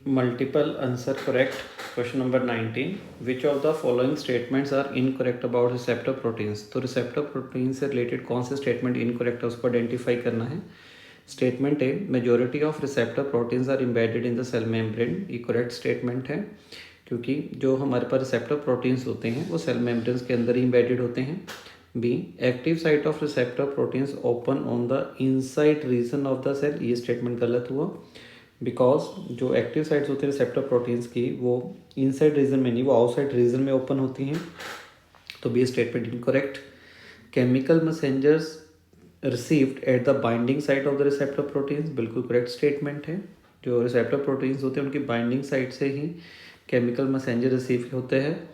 Multiple answer correct. Question number 19. Which of the following statements are incorrect about receptor proteins? तो receptor protein से related कौन से statement incorrect है उसको identify करना है. Statement A, majority of receptor proteins are embedded in the cell membrane. ये correct statement है क्योंकि जो हमारे पास receptor proteins होते हैं वो cell membranes के अंदर ही embedded होते हैं. B, active site of receptor proteins open on the inside region of the cell. ये statement गलत हुआ बिकॉज जो एक्टिव साइट्स होते हैं रिसेप्टर प्रोटीन्स की वो इनसाइड रीजन में नहीं, वो आउटसाइड रीजन में ओपन होती हैं. तो B statement incorrect. Chemical messengers received at the binding site of the receptor proteins, बिल्कुल करेक्ट स्टेटमेंट है. जो रिसेप्टर प्रोटीन्स होते हैं उनकी बाइंडिंग साइट से ही केमिकल मैसेंजर रिसीव होते हैं.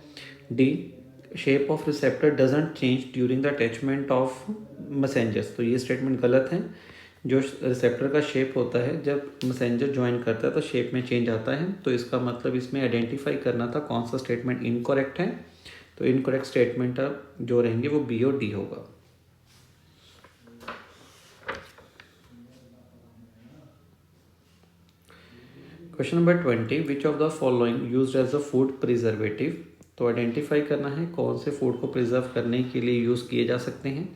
D, shape of receptor doesn't change during the attachment of messengers. तो ये स्टेटमेंट गलत है. जो रिसेप्टर का शेप होता है जब मैसेंजर ज्वाइन करता है तो शेप में चेंज आता है. तो इसका मतलब इसमें आइडेंटिफाई करना था कौन सा स्टेटमेंट इनकरेक्ट है. तो इनकरेक्ट स्टेटमेंट जो रहेंगे वो बी और डी होगा. Question number 20. Which of the following used as a food preservative. तो आइडेंटिफाई करना है कौन से फूड को प्रिजर्व करने के लिए यूज़ किए जा सकते हैं.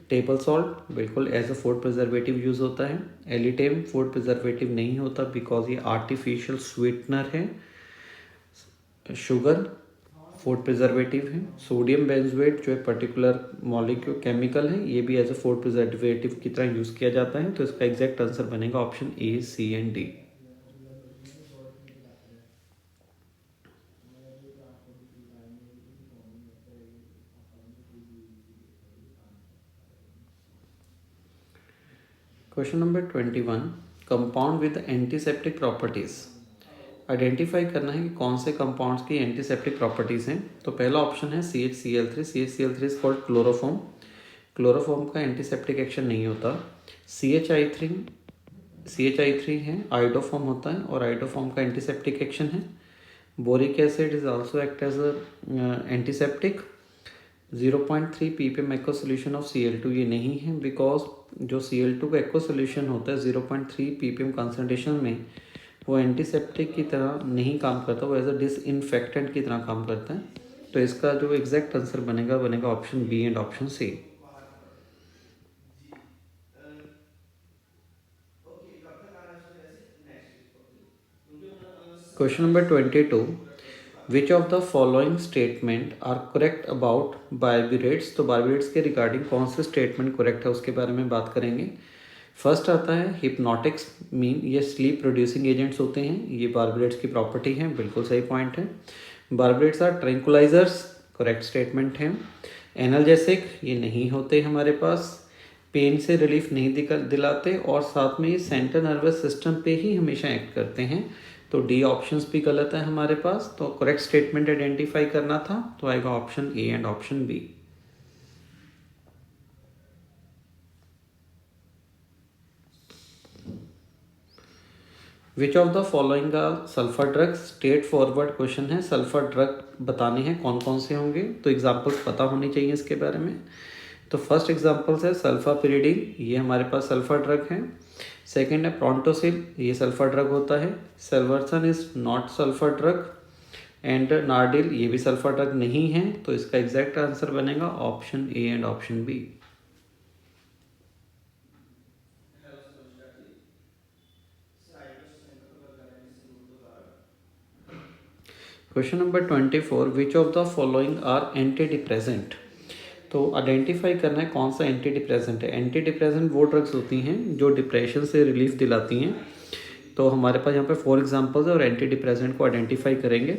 टेबल सॉल्ट बिल्कुल as a food preservative use होता है. एलिटेम फूड प्रिजर्वेटिव नहीं होता बिकॉज ये आर्टिफिशियल स्वीटनर है. शुगर फूड प्रिजर्वेटिव है. सोडियम बेंजोएट जो एक पर्टिकुलर मॉलिक्यूल केमिकल है ये भी एज अ फूड प्रिजर्वेटिव की तरह यूज़ किया जाता है. तो इसका एग्जैक्ट आंसर बनेगा option A, C and D. Question number 21. Compound with antiseptic properties. Identify करना है कि कौन से कंपाउंड्स की एंटीसेप्टिक प्रॉपर्टीज़ हैं. तो पहला ऑप्शन है CHCl3. CHCl3 is called chloroform. Chloroform का एंटीसेप्टिक एक्शन नहीं होता. CHI3 है आइडोफॉर्म होता है और आइडोफॉर्म का एंटीसेप्टिक एक्शन है. Boric acid is also act as antiseptic. 0.3 ppm aqua solution of Cl2 ये नहीं है बिकॉज जो Cl2 का एक्वा सोल्यूशन होता है 0.3 ppm कंसनट्रेशन में वो एंटीसेप्टिक की तरह नहीं काम करता, वो एज अ डिसइंफेक्टेंट की तरह काम करता है. तो इसका जो एग्जैक्ट आंसर बनेगा option B and option C. Question number 22. Which of the following statement are correct about barbiturates. तो बारबेरेट्स के रिगार्डिंग कौन से स्टेटमेंट करेक्ट है उसके बारे में बात करेंगे. फर्स्ट आता है हिप्नोटिक्स मीन ये स्लीप प्रोड्यूसिंग एजेंट्स होते हैं. ये बारबेरेट्स की प्रॉपर्टी है, बिल्कुल सही पॉइंट है. बारबेरेट्स आर ट्रैंकुलाइजर्स, करेक्ट स्टेटमेंट है. एनाल्जेसिक ये नहीं होते हमारे पास. पेन से रिलीफ नहीं दिलाते और साथ में ये सेंट्रल नर्वस सिस्टम पे ही हमेशा एक्ट करते हैं. तो डी ऑप्शंस भी गलत है हमारे पास. तो करेक्ट स्टेटमेंट आइडेंटिफाई करना था तो आएगा option A and option B. Which of the following are sulphur drugs. Straightforward question है. सल्फर ड्रग बताने हैं कौन कौन से होंगे, तो एग्जाम्पल्स पता होनी चाहिए इसके बारे में. तो फर्स्ट एग्जाम्पल्स है सल्फापिरिडीन, ये हमारे पास सल्फर ड्रग है. सेकेंड है प्रोंटोसिल, ये सल्फर ड्रग होता है. Salvarsan is not sulphur drug. And Nardil ये भी सल्फर ड्रग नहीं है. तो इसका एग्जैक्ट आंसर बनेगा option A and option B. Question number 24. Which of the following are antidepressant. तो आइडेंटिफाई करना है कौन सा एंटी डिप्रेसेंट है. एंटी डिप्रेसेंट वो ड्रग्स होती हैं जो डिप्रेशन से रिलीफ दिलाती हैं. तो हमारे पास यहाँ पे 4 एग्जांपल्स है और एंटी डिप्रेसेंट को आइडेंटिफाई करेंगे.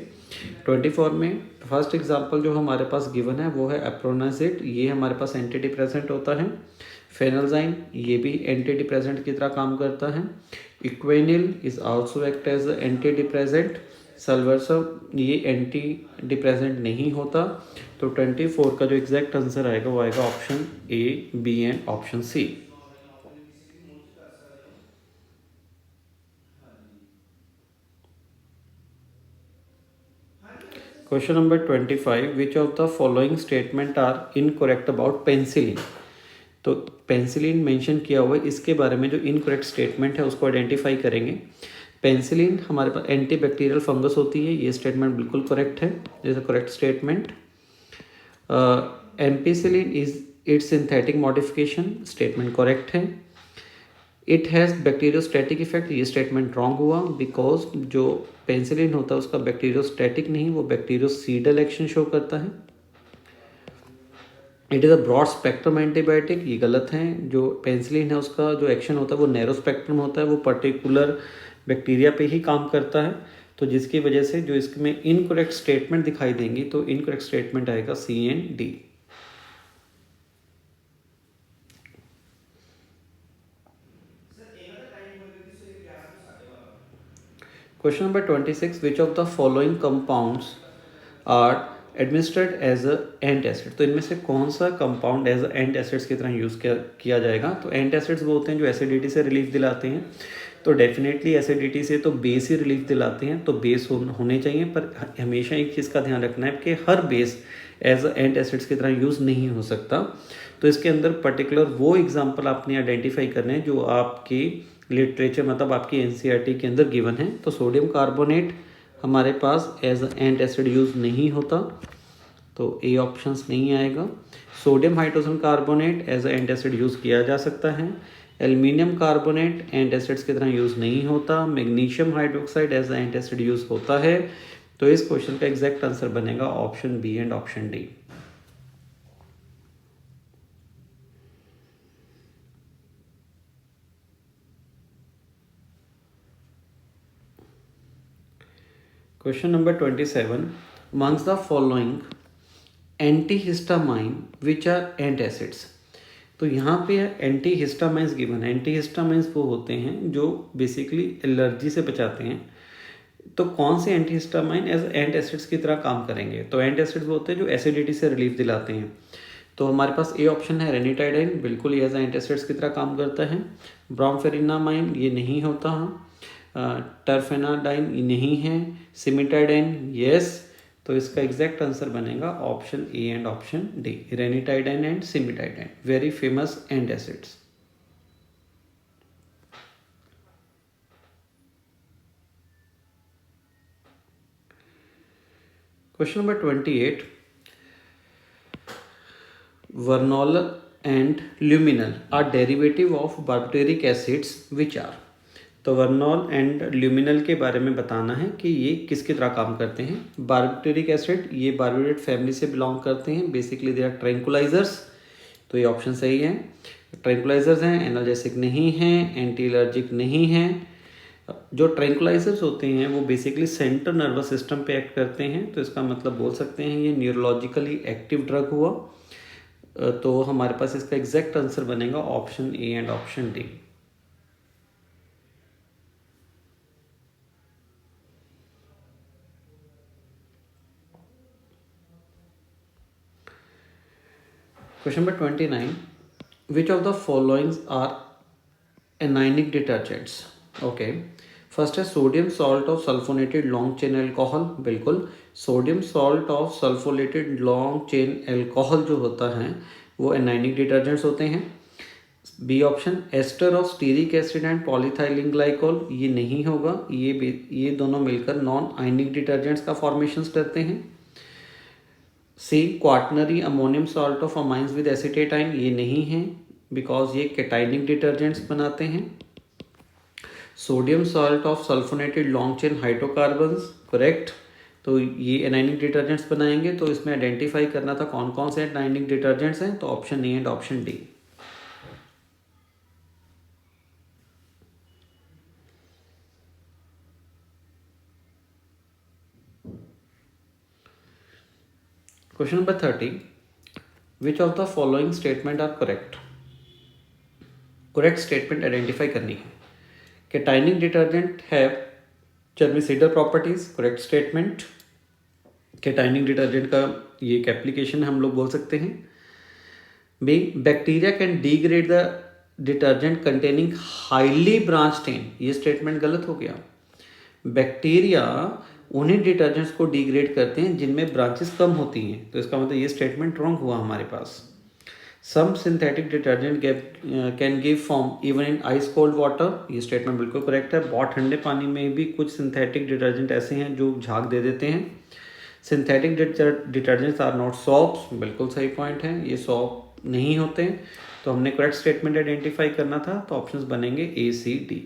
24 में फर्स्ट एग्जांपल जो हमारे पास गिवन है वो है एप्रोनाजिड, ये हमारे पास एंटी डिप्रेसेंट होता है. फेनल्जाइन ये भी एंटी डिप्रेसेंट की तरह काम करता है. Equanil is also act as antidepressant. सल्वर्सम ये एंटी डिप्रेसेंट नहीं होता. तो 24 का जो एग्जैक्ट आंसर आएगा वो आएगा option A, B and option C. Question number 25. Which of the following statement are incorrect about penicillin. तो पेंसिलिन मेंशन किया हुआ है, इसके बारे में जो इनकरेक्ट स्टेटमेंट है उसको आइडेंटिफाई करेंगे. पेंसिलिन हमारे पास एंटी बैक्टीरियल फंगस होती है, ये स्टेटमेंट बिल्कुल करेक्ट है, is a correct statement. Ampicillin is it's synthetic modification, statement correct है। इट हैज़ बैक्टीरियोस्टैटिक इफेक्ट, ये स्टेटमेंट रॉन्ग हुआ, बिकॉज जो पेंसिलिन होता है उसका बैक्टीरियोस्टैटिक नहीं, वो बैक्टीरियोसीडल एक्शन शो करता है। It is a broad spectrum antibiotic, ये गलत है। जो पेंसिलिन है उसका जो एक्शन होता है वो नैरो स्पेक्ट्रम होता है, वो पर्टिकुलर बैक्टीरिया पे ही काम करता है। तो जिसकी वजह से जो इसमें इनकरेक्ट स्टेटमेंट दिखाई देंगी, तो इनकरेक्ट स्टेटमेंट आएगा C and D. Question number 26, which of the following compounds are administered as a antacid. तो इनमें से कौन सा कंपाउंड एज एंटासिड्स की तरह यूज़ किया जाएगा। तो एंटासिड्स वो होते हैं जो एसिडिटी से रिलीफ दिलाते हैं, तो डेफिनेटली एसिडिटी से तो बेस ही रिलीफ दिलाते हैं, तो बेस होने चाहिए। पर हमेशा एक चीज़ का ध्यान रखना है कि हर बेस एज एंटासिड्स की तरह यूज़ नहीं हो सकता। तो इसके अंदर पर्टिकुलर वो एग्जाम्पल आपने आइडेंटिफाई करने हैं जो आपकी लिटरेचर मतलब आपकी एनसीईआरटी के अंदर गिवन है। तो सोडियम कार्बोनेट हमारे पास एज एंटासिड यूज़ नहीं होता, तो ए ऑप्शंस नहीं आएगा। Sodium hydrogen carbonate as antacid use किया जा सकता है। एल्युमिनियम कार्बोनेट एंटासिड्स की तरह यूज़ नहीं होता। Magnesium hydroxide as antacid use होता है। तो इस क्वेश्चन का एग्जैक्ट आंसर बनेगा option B and option D. Question number 27, amongst the following antihistamine which are antacids. तो यहाँ पे एंटीहिस्टामाइंस गिवन है। एंटीहिस्टामाइंस वो होते हैं जो बेसिकली एलर्जी से बचाते हैं। तो कौन से एंटीहिस्टामाइन एज एंटासिड्स की तरह काम करेंगे। तो एंटासिड्स वो होते हैं जो एसिडिटी से रिलीफ दिलाते हैं। तो हमारे पास ए ऑप्शन है रेनिटाइडाइन, बिल्कुल ये एज एंटासिड्स की तरह काम करता है। ब्रोमफेनिनामाइन ये नहीं होता, टर्फेनाडाइन ये नहीं है। Cimetidine yes. तो इसका एग्जैक्ट आंसर बनेगा option A and option D, ranitidine and cimetidine, very famous antacids. Question number 28, Veronal and Luminal are derivative of barbituric acids which are. तो वर्नोल एंड ल्यूमिनल के बारे में बताना है कि ये किसकी तरह काम करते हैं। बार्बिटूरिक एसिड ये बार्बिटेट फैमिली से बिलोंग करते हैं, बेसिकली दे आर ट्रैंकुलाइजर्स, तो ये ऑप्शन सही है। ट्रैंकुलाइजर्स हैं, एनाल्जेसिक नहीं हैं, एंटी एलर्जिक नहीं हैं। जो ट्रैंकुलाइजर्स होते हैं वो बेसिकली सेंट्रल नर्वस सिस्टम पे एक्ट करते हैं, तो इसका मतलब बोल सकते हैं ये न्यूरोलॉजिकली एक्टिव ड्रग हुआ। तो हमारे पास इसका एग्जैक्ट आंसर बनेगा option A and option D. Question number 29, which of the followings are anionic detergents. Okay, first है sodium salt of sulphonated long chain alcohol, बिल्कुल sodium salt of sulphonated long chain alcohol जो होता है वो anionic detergents होते हैं। B option ester of stearic acid and polyethylene glycol ये नहीं होगा, ये दोनों मिलकर नॉन आयनिक डिटर्जेंट्स का फॉर्मेशन करते हैं। सी quaternary ammonium salt of amines with acetates ये नहीं है, बिकॉज ये कैटाइनिक डिटर्जेंट्स बनाते हैं। Sodium salt of sulphonated long chain hydrocarbons, correct, तो ये एनाइनिक डिटर्जेंट्स बनाएंगे। तो इसमें आइडेंटिफाई करना था कौन कौन से एनाइनिक डिटर्जेंट्स हैं, तो option A and option D. Question number 30, which of the following statement are correct. Correct statement identify करनी है। Cationic detergent have germicidal properties, correct statement. Cationic detergent का ये एक एप्लीकेशन हम लोग बोल सकते हैं। B bacteria can degrade the detergent containing highly branch chain, ये स्टेटमेंट गलत हो गया। बैक्टीरिया उन्हीं डिटर्जेंट्स को डिग्रेड करते हैं जिनमें ब्रांचेस कम होती हैं, तो इसका मतलब ये स्टेटमेंट रॉन्ग हुआ हमारे पास। Some synthetic detergent can give foam even in ice cold water, ये स्टेटमेंट बिल्कुल करेक्ट है। बहुत ठंडे पानी में भी कुछ सिंथेटिक डिटर्जेंट ऐसे हैं जो झाग दे देते हैं। Synthetic detergents are not soaps, बिल्कुल सही पॉइंट है, ये सॉप नहीं होते हैं। तो हमने करेक्ट स्टेटमेंट आइडेंटिफाई करना था, तो ऑप्शंस बनेंगे A, C, D।